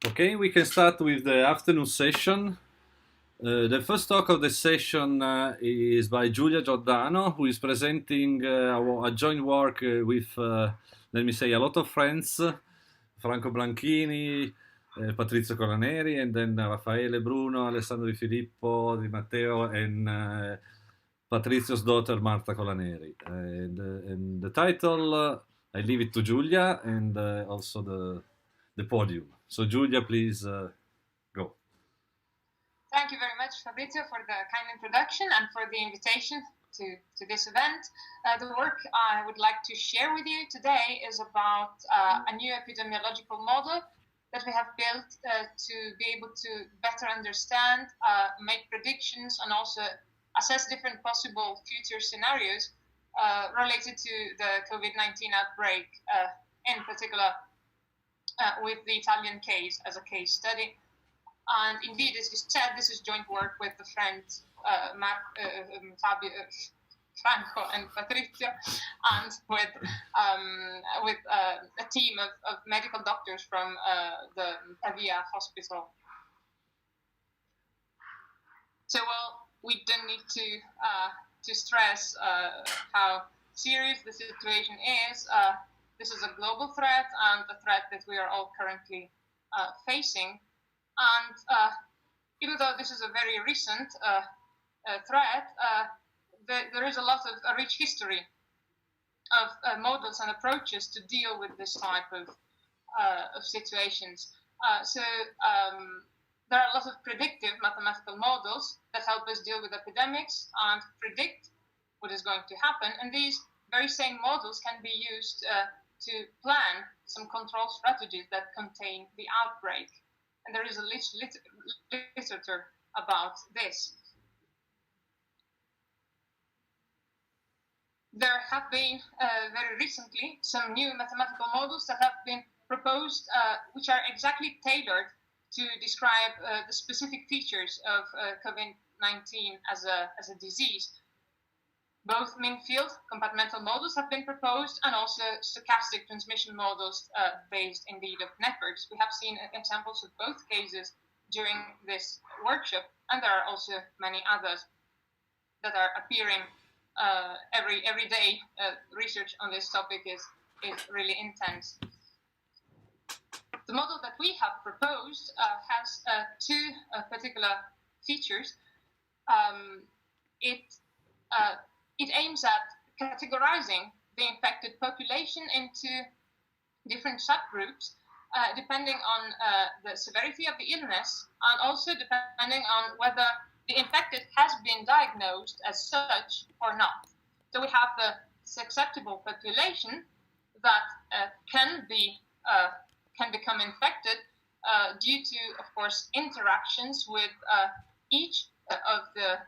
Okay, we can start with the afternoon session. The first talk of the session is by Giordano, who is presenting a joint work with, let me say, a lot of friends, Franco, Blanchini, Patrizio Colaneri, and then Raffaele, Bruno, Alessandro, Filippo, Matteo, and Patrizio's daughter, Marta Colaneri. And the title, I leave it to Giulia, and also the podium. So Giulia, please go. Thank you very much, Fabrizio, for the kind introduction and for the invitation to this event. The work I would like to share with you today is about a new epidemiological model that we have built to be able to better understand, make predictions, and also assess different possible future scenarios related to the COVID-19 outbreak, in particular with the Italian case as a case study. And indeed, as you said, this is joint work with the friends Fabio, Franco and Patrizio, and with a team of medical doctors from the Pavia hospital. So, well, we don't need to stress how serious the situation is. This is a global threat and a threat that we are all currently facing. And even though this is a very recent threat, there is a lot of a rich history of models and approaches to deal with this type of situations. So there are a lot of predictive mathematical models that help us deal with epidemics and predict what is going to happen. And these very same models can be used to plan some control strategies that contain the outbreak. And there is a literature about this. There have been very recently some new mathematical models that have been proposed, which are exactly tailored to describe the specific features of COVID-19 as a disease. Both mean-field compartmental models have been proposed, and also stochastic transmission models based indeed of networks. We have seen examples of both cases during this workshop, and there are also many others that are appearing every day. Research on this topic is really intense. The model that we have proposed has two particular features. It aims at categorizing the infected population into different subgroups, depending on the severity of the illness, and also depending on whether the infected has been diagnosed as such or not. So we have the susceptible population that can become infected due to, of course, interactions with each of the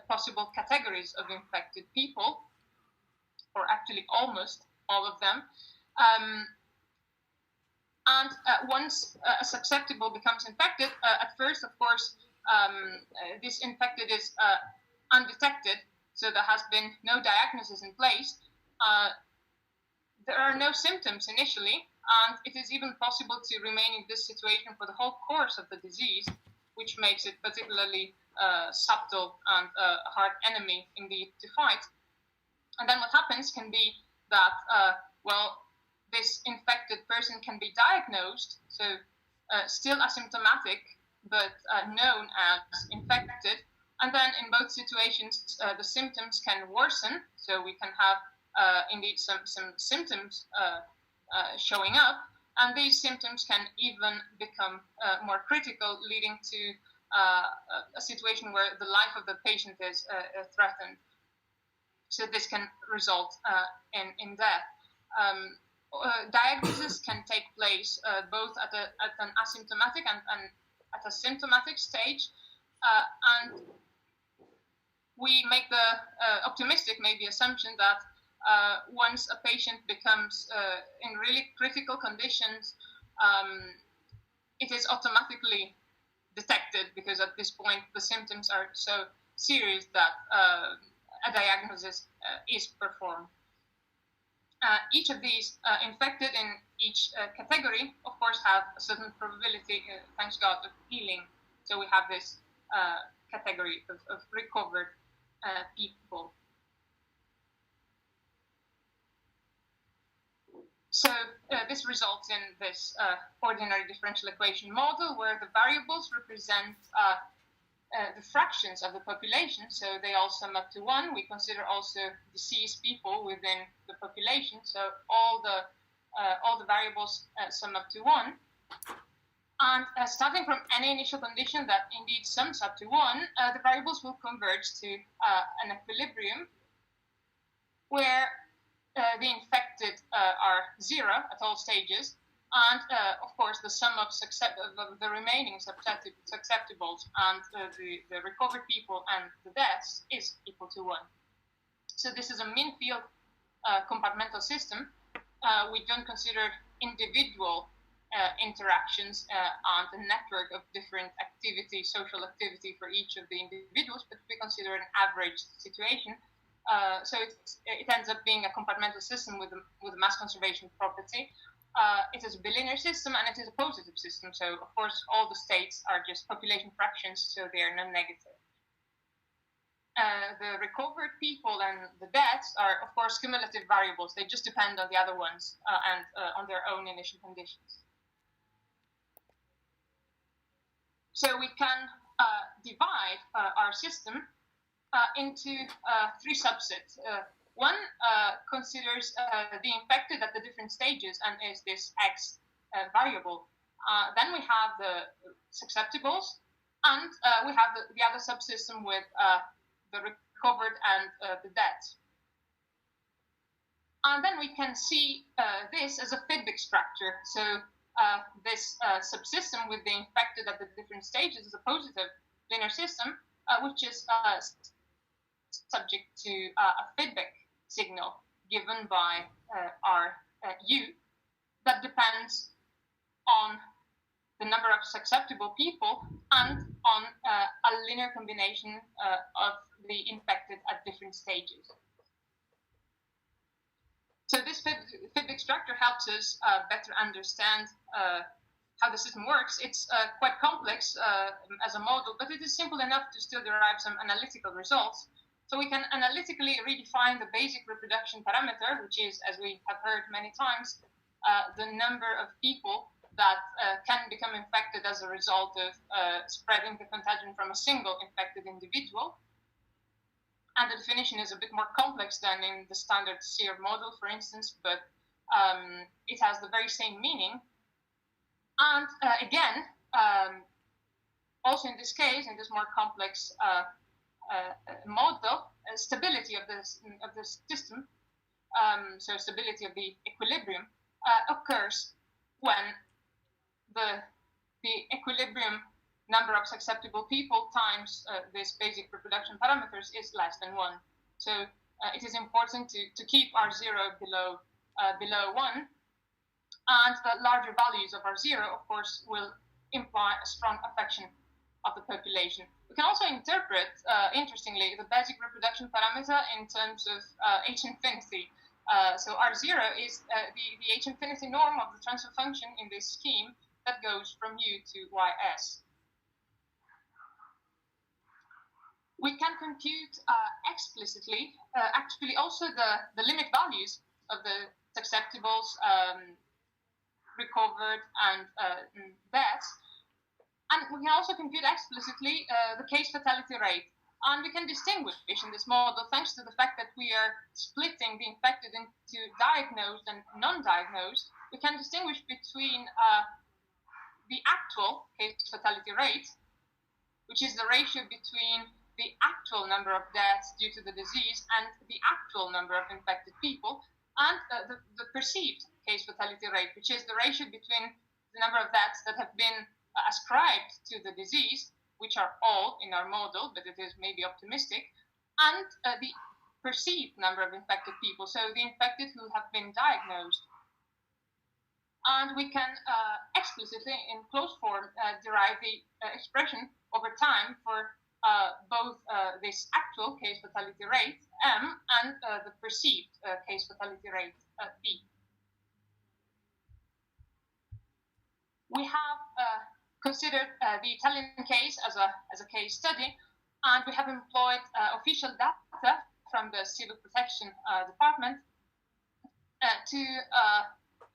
possible categories of infected people, or actually almost all of them. And once a susceptible becomes infected, at first, of course, this infected is undetected, so there has been no diagnosis in place. There are no symptoms initially, and it is even possible to remain in this situation for the whole course of the disease, which makes it particularly subtle and a hard enemy indeed to fight. And then what happens can be that, this infected person can be diagnosed, so still asymptomatic, but known as infected. And then in both situations, the symptoms can worsen, so we can have indeed some symptoms showing up, and these symptoms can even become more critical, leading to a situation where the life of the patient is threatened. So this can result in death. Diagnosis can take place both at an asymptomatic and at a symptomatic stage, and we make the optimistic maybe assumption that once a patient becomes in really critical conditions, it is automatically detected, because at this point the symptoms are so serious that a diagnosis is performed. Each of these infected in each category, of course, have a certain probability, thanks God, of healing. So we have this category of recovered people. So this results in this ordinary differential equation model where the variables represent the fractions of the population, so they all sum up to 1. We consider also deceased people within the population, so all the variables sum up to 1. And starting from any initial condition that indeed sums up to 1, the variables will converge to an equilibrium where the infected are 0 at all stages, and of course the sum of the remaining susceptibles and the recovered people and the deaths is equal to 1. So this is a mean field compartmental system. We don't consider individual interactions and a network of different activity, social activity for each of the individuals, but we consider an average situation. So it ends up being a compartmental system with a mass conservation property. It is a bilinear system and it is a positive system. So of course all the states are just population fractions, so they are non-negative. The recovered people and the deaths are of course cumulative variables. They just depend on the other ones and on their own initial conditions. So we can divide our system into 3 subsets. One considers the infected at the different stages and is this X variable. Then we have the susceptibles, and we have the other subsystem with the recovered and the deaths. And then we can see this as a feedback structure. So this subsystem with the infected at the different stages is a positive linear system, which is subject to a feedback signal given by our U that depends on the number of susceptible people and on a linear combination of the infected at different stages. So this feedback structure helps us better understand how the system works. It's quite complex as a model, but it is simple enough to still derive some analytical results. So we can analytically redefine the basic reproduction parameter, which is, as we have heard many times, the number of people that can become infected as a result of spreading the contagion from a single infected individual. And the definition is a bit more complex than in the standard SEER model, for instance, but it has the very same meaning. And again, also in this case, in this more complex model, stability of the system, so stability of the equilibrium, occurs when the equilibrium number of susceptible people times this basic reproduction parameters is less than 1. So it is important to keep R0 below 1, and the larger values of R0, of course, will imply a strong affection of the population. We can also interpret, interestingly, the basic reproduction parameter in terms of H infinity. So R0 is the H infinity norm of the transfer function in this scheme that goes from U to YS. We can compute explicitly, actually also the limit values of the susceptibles, recovered, and deaths. And we can also compute explicitly the case fatality rate. And we can distinguish in this model, thanks to the fact that we are splitting the infected into diagnosed and non-diagnosed, we can distinguish between the actual case fatality rate, which is the ratio between the actual number of deaths due to the disease and the actual number of infected people, and the perceived case fatality rate, which is the ratio between the number of deaths that have been ascribed to the disease, which are all in our model, but it is maybe optimistic, and the perceived number of infected people, so the infected who have been diagnosed. And we can explicitly, in closed form, derive the expression over time for both this actual case fatality rate, M, and the perceived case fatality rate, B. We have considered the Italian case as a case study, and we have employed official data from the Civil Protection Department to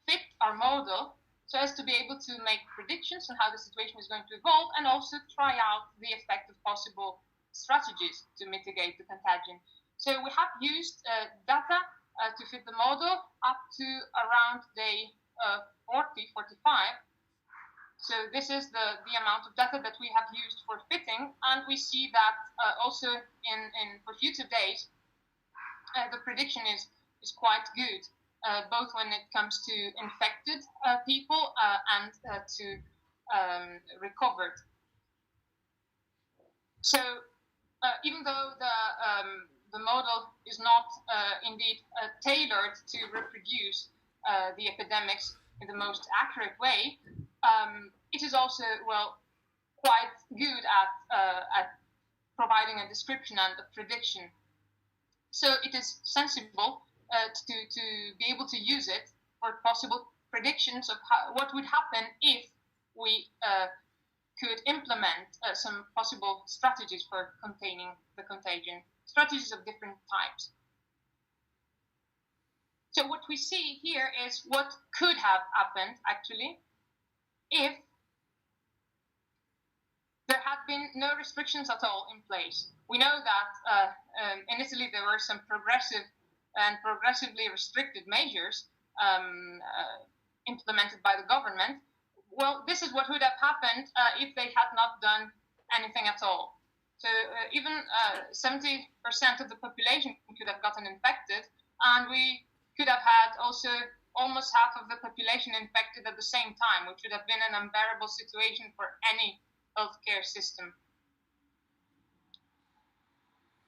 fit our model so as to be able to make predictions on how the situation is going to evolve, and also try out the effect of possible strategies to mitigate the contagion. So we have used data to fit the model up to around day 40, 45. So this is the amount of data that we have used for fitting, and we see that also for future days, the prediction is quite good. Both when it comes to infected people and to recovered. So even though the model is not indeed tailored to reproduce the epidemics in the most accurate way, it is also, quite good at providing a description and a prediction. So it is sensible to be able to use it for possible predictions of what would happen if we could implement some possible strategies for containing the contagion, strategies of different types. So what we see here is what could have happened, actually, if there had been no restrictions at all in place. We know that in Italy there were some progressively restricted measures implemented by the government. Well, this is what would have happened if they had not done anything at all. So even 70% of the population could have gotten infected, and we could have had also almost half of the population infected at the same time, which would have been an unbearable situation for any healthcare system.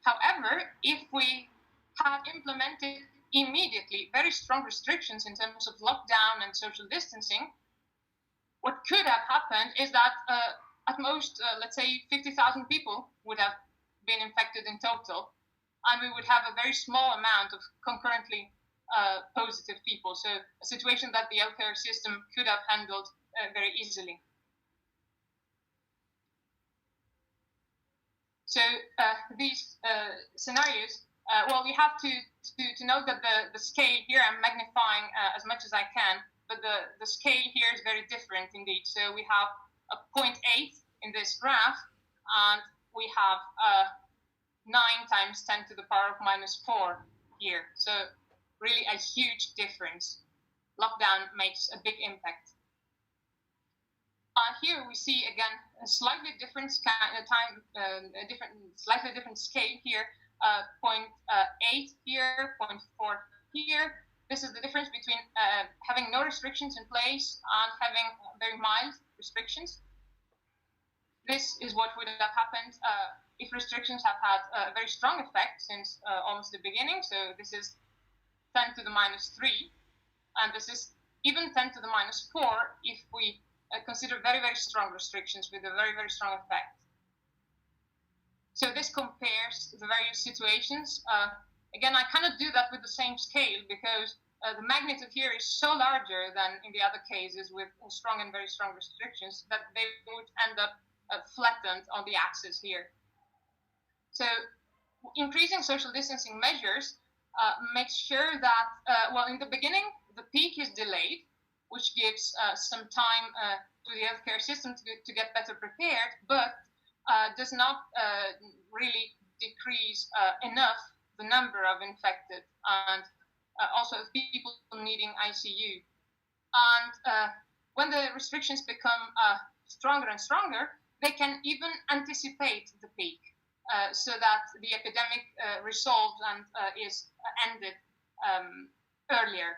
However, if we had implemented immediately very strong restrictions in terms of lockdown and social distancing, what could have happened is that at most, let's say 50,000 people would have been infected in total, and we would have a very small amount of concurrently positive people. So a situation that the healthcare system could have handled very easily. So these scenarios, we have to note that the scale here, I'm magnifying as much as I can, but the scale here is very different indeed. So we have a 0.8 in this graph, and we have 9 times 10 to the power of minus 4 here. So really a huge difference. Lockdown makes a big impact. Here we see again a slightly different slightly different scale here. 0.8 here, 0.4 here. This is the difference between having no restrictions in place and having very mild restrictions. This is what would have happened if restrictions have had a very strong effect since almost the beginning. So this is 10 to the minus 3, and this is even 10 to the minus 4 if we consider very, very strong restrictions with a very, very strong effect. So this compares the various situations. Again, I cannot do that with the same scale because the magnitude here is so larger than in the other cases with strong and very strong restrictions that they would end up flattened on the axis here. So increasing social distancing measures makes sure that, in the beginning, the peak is delayed, which gives some time to the healthcare system to get better prepared, but does not really decrease enough the number of infected and also of people needing ICU. And when the restrictions become stronger and stronger, they can even anticipate the peak so that the epidemic resolves and is ended earlier.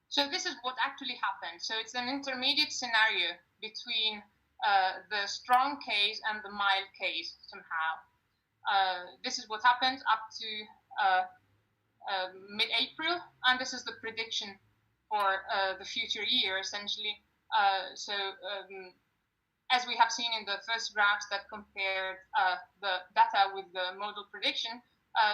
So this is what actually happened. So it's an intermediate scenario between the strong case and the mild case somehow. This is what happened up to mid-April, and this is the prediction for the future year, essentially. As we have seen in the first graphs that compared the data with the model prediction,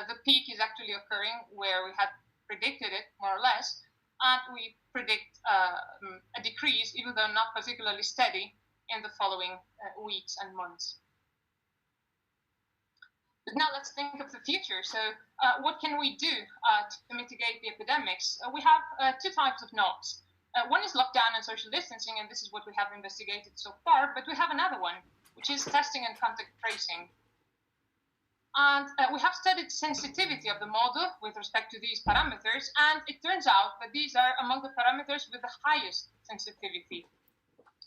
the peak is actually occurring where we had predicted it more or less, and we predict a decrease, even though not particularly steady, in the following weeks and months. But now let's think of the future. So what can we do to mitigate the epidemics? We have two types of knobs. One is lockdown and social distancing, and this is what we have investigated so far, but we have another one, which is testing and contact tracing. And we have studied sensitivity of the model with respect to these parameters, and it turns out that these are among the parameters with the highest sensitivity,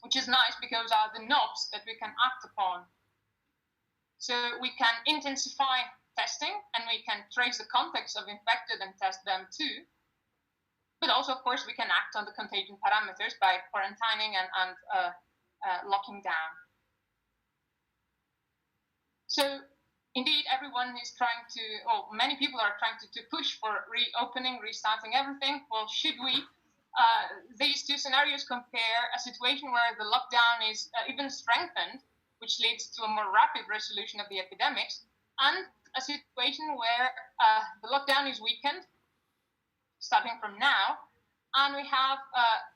which is nice because are the knobs that we can act upon. So we can intensify testing, and we can trace the contacts of infected and test them too. But also, of course, we can act on the contagion parameters by quarantining and locking down. So indeed, everyone is trying to, or many people are trying to push for reopening, restarting everything. Well, should we? These two scenarios compare a situation where the lockdown is even strengthened, which leads to a more rapid resolution of the epidemics, and a situation where the lockdown is weakened, starting from now, and we have,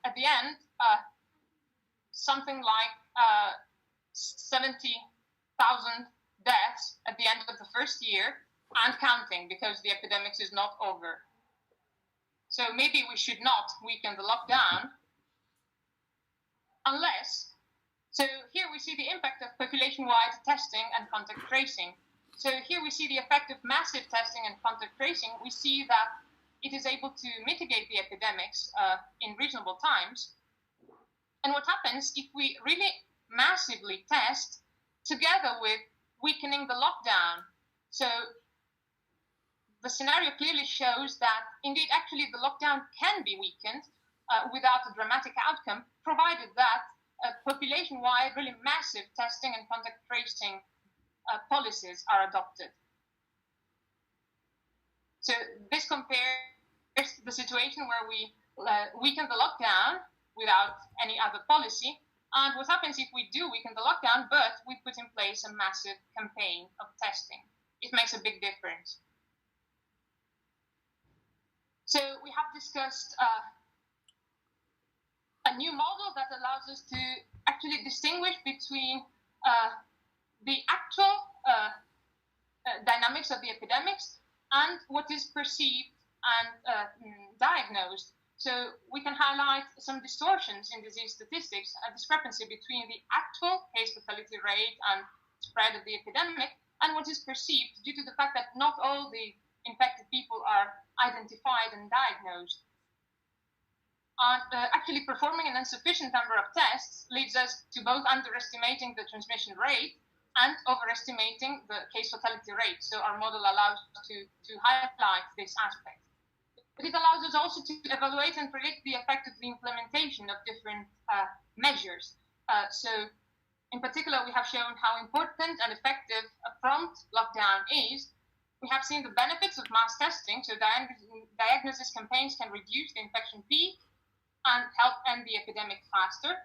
at the end, something like 70,000 deaths at the end of the first year, and counting, because the epidemics is not over. So maybe we should not weaken the lockdown, unless, so here we see the impact of population-wide testing and contact tracing. So here we see the effect of massive testing and contact tracing. We see that it is able to mitigate the epidemics in reasonable times. And what happens if we really massively test together with weakening the lockdown? So the scenario clearly shows that indeed actually the lockdown can be weakened without a dramatic outcome, provided that population-wide really massive testing and contact tracing policies are adopted. So this compares to the situation where we weaken the lockdown without any other policy, and what happens if we do weaken the lockdown, but we put in place a massive campaign of testing. It makes a big difference. So we have discussed a new model that allows us to actually distinguish between the actual dynamics of the epidemics and what is perceived and diagnosed. So we can highlight some distortions in disease statistics, a discrepancy between the actual case fatality rate and spread of the epidemic and what is perceived, due to the fact that not all the infected people are identified and diagnosed. And actually performing an insufficient number of tests leads us to both underestimating the transmission rate and overestimating the case fatality rate. So our model allows us to highlight this aspect. But it allows us also to evaluate and predict the effect of the implementation of different measures. So in particular, we have shown how important and effective a prompt lockdown is. We have seen the benefits of mass testing, so diagnosis campaigns can reduce the infection peak and help end the epidemic faster.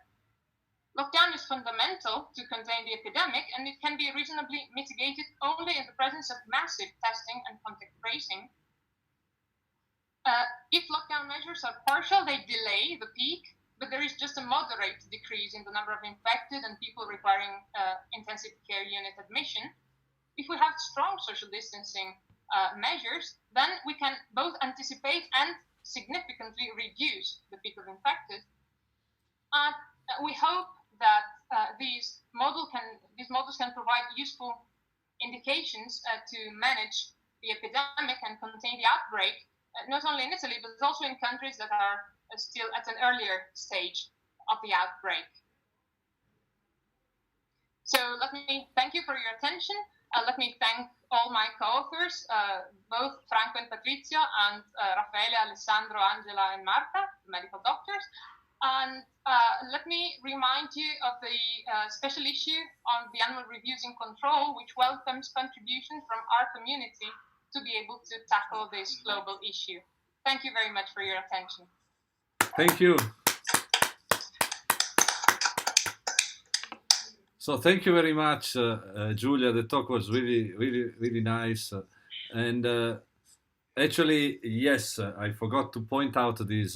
Lockdown is fundamental to contain the epidemic, and it can be reasonably mitigated only in the presence of massive testing and contact tracing. If lockdown measures are partial, they delay the peak, but there is just a moderate decrease in the number of infected and people requiring intensive care unit admission. If we have strong social distancing measures, then we can both anticipate and significantly reduce the peak of infected. And we hope that these models can provide useful indications to manage the epidemic and contain the outbreak, not only in Italy, but also in countries that are still at an earlier stage of the outbreak. So let me thank you for your attention. Let me thank all my co-authors, both Franco and Patrizio, and Raffaele, Alessandro, Angela, and Marta, the medical doctors. And let me remind you of the special issue on the annual reviews in control, which welcomes contribution from our community to be able to tackle this global issue. Thank you very much for your attention. Thank you. So thank you very much, Giulia. The talk was really nice. And Actually, yes, I forgot to point out this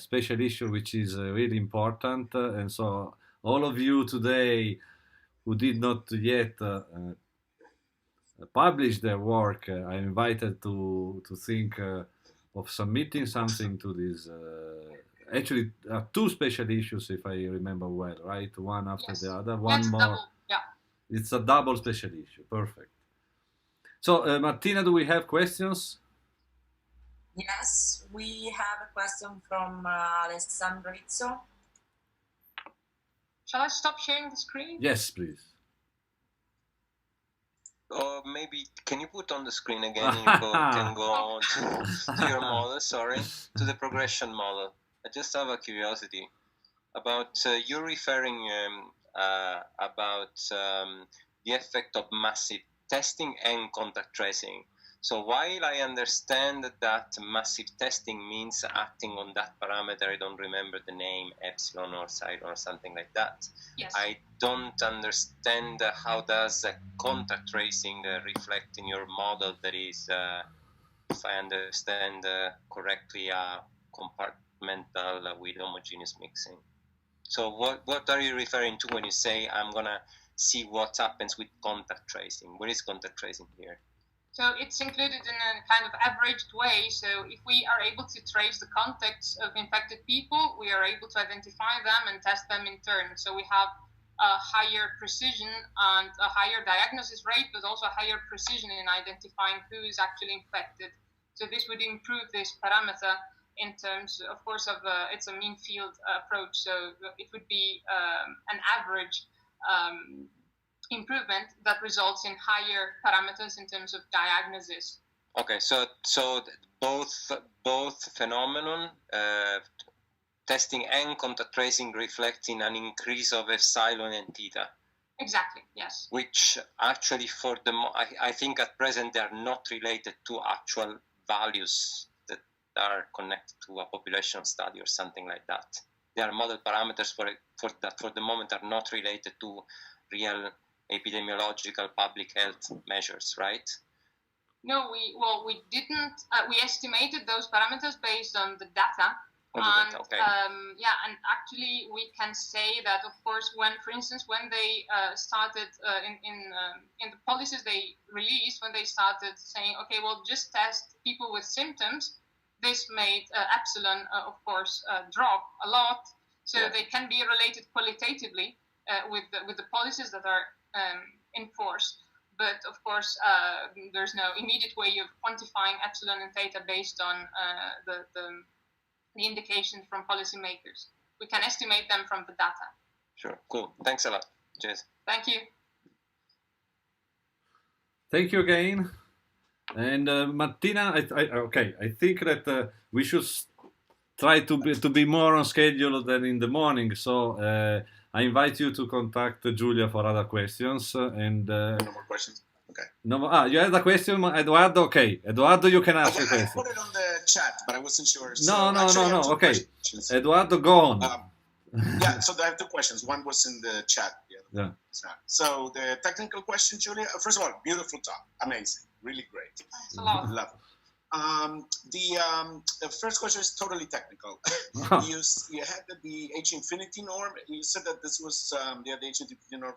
special issue, which is really important. And so, all of you today who did not yet publish their work, are invited to think of submitting something to this. Actually, two special issues, if I remember well, right? One after the other, one That's more. double. Yeah. It's a double special issue. Perfect. So, Martina, do we have questions? Yes, we have a question from Alessandro. Shall I stop sharing the screen? Yes, please. Or maybe, can you put on the screen again? You can go on to your model, sorry, to the progression model. I just have a curiosity about, you're referring about the effect of massive testing and contact tracing. So while I understand that massive testing means acting on that parameter, I don't remember the name, epsilon or psilon or something like that. Yes. I don't understand how does contact tracing reflect in your model that is, if I understand correctly, compartmental with homogeneous mixing. So what are you referring to when you say I'm gonna see what happens with contact tracing? What is contact tracing here? So it's included in a kind of averaged way. So if we are able to trace the contacts of infected people, we are able to identify them and test them in turn. So we have a higher precision and a higher diagnosis rate, but also a higher precision in identifying who is actually infected. So this would improve this parameter in terms, of course, of it's a mean field approach. So it would be an average improvement that results in higher parameters in terms of diagnosis. Okay, so both phenomenon, testing and contact tracing, reflecting an increase of epsilon and theta. Exactly, yes. Which actually, I think at present they are not related to actual values that are connected to a population study or something like that. They are model parameters for the moment are not related to real epidemiological public health measures, right? No, we didn't. We estimated those parameters based on the data. Okay. And actually we can say that, of course, for instance, when they started in the policies they released, when they started saying, okay, well, just test people with symptoms, this made epsilon, of course, drop a lot. So they can be related qualitatively with the policies that are enforced. But of course, there's no immediate way of quantifying epsilon and theta based on the indications from policymakers. We can estimate them from the data. Sure, cool. Thanks a lot. Cheers. Thank you. Thank you again. And Martina, I think that we should try to be more on schedule than in the morning. So I invite you to contact Giulia for other questions. And no more questions. Okay. No, you had a question, Eduardo? Okay, Eduardo, you can ask a question. I put it on the chat, but I wasn't sure. No. Okay, questions. Eduardo, go on. Yeah, so I have two questions. One was in the chat. The other it's not. So the technical question, Giulia. First of all, beautiful talk, amazing, really great. Thanks a lot. Love it. The first question is totally technical. You had the H infinity norm. You said that this was the H infinity norm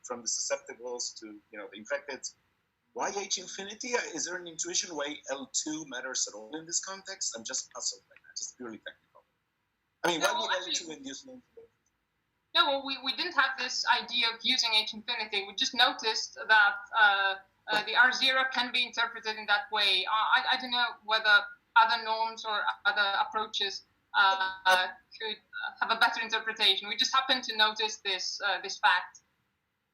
from the susceptibles to the infected. Why H infinity? Is there an intuition why L2 matters at all in this context? I'm just puzzled by that. Just purely technical. I mean, why would L2 induce an infinity? No, well, we didn't have this idea of using H infinity. We just noticed that. The R0 can be interpreted in that way. I don't know whether other norms or other approaches could have a better interpretation. We just happened to notice this fact.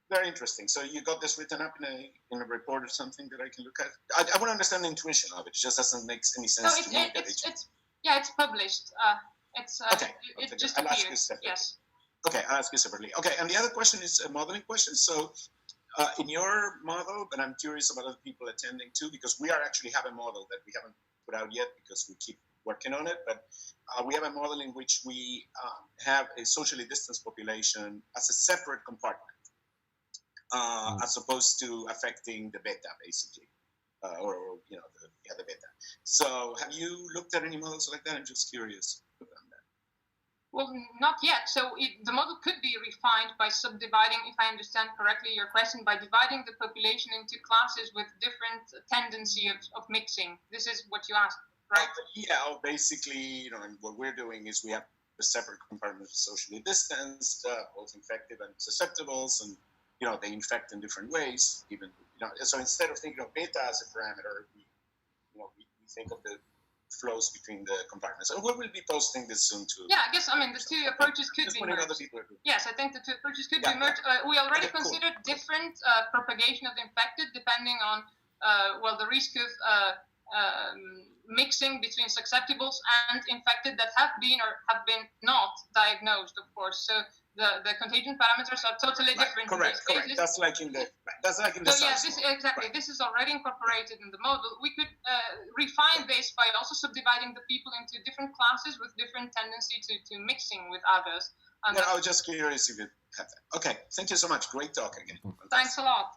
Very interesting. So you got this written up in a report or something that I can look at? I want to understand the intuition of it. It just doesn't make any sense to me. It's published. It just appears. Yes. Okay, I'll ask you separately. Okay, and the other question is a modeling question. So in your model, but I'm curious about other people attending too, because we actually have a model that we haven't put out yet because we keep working on it, but we have a model in which we have a socially distanced population as a separate compartment, as opposed to affecting the beta, basically. or the beta. So have you looked at any models like that? I'm just curious about that. Well, not yet. So the model could be refined by subdividing, if I understand correctly your question, by dividing the population into classes with different tendency of mixing. This is what you asked, right? Basically, and what we're doing is we have a separate compartment of socially distanced, both infected and susceptibles, and they infect in different ways. Even so, instead of thinking of beta as a parameter, we think of the flows between the compartments. And we will be posting this soon too. Yeah, I guess the two approaches could be merged. Yes, I think the two approaches could be merged. We already considered different propagation of the infected depending on the risk of mixing between susceptibles and infected that have been or have been not diagnosed, of course. So the contagion parameters are totally different. Correct. That's like in the exactly. This is already incorporated in the model. We could refine this by also subdividing the people into different classes with different tendency to mixing with others. I was just curious if you have that. Okay, thank you so much. Great talk again. Thanks a lot.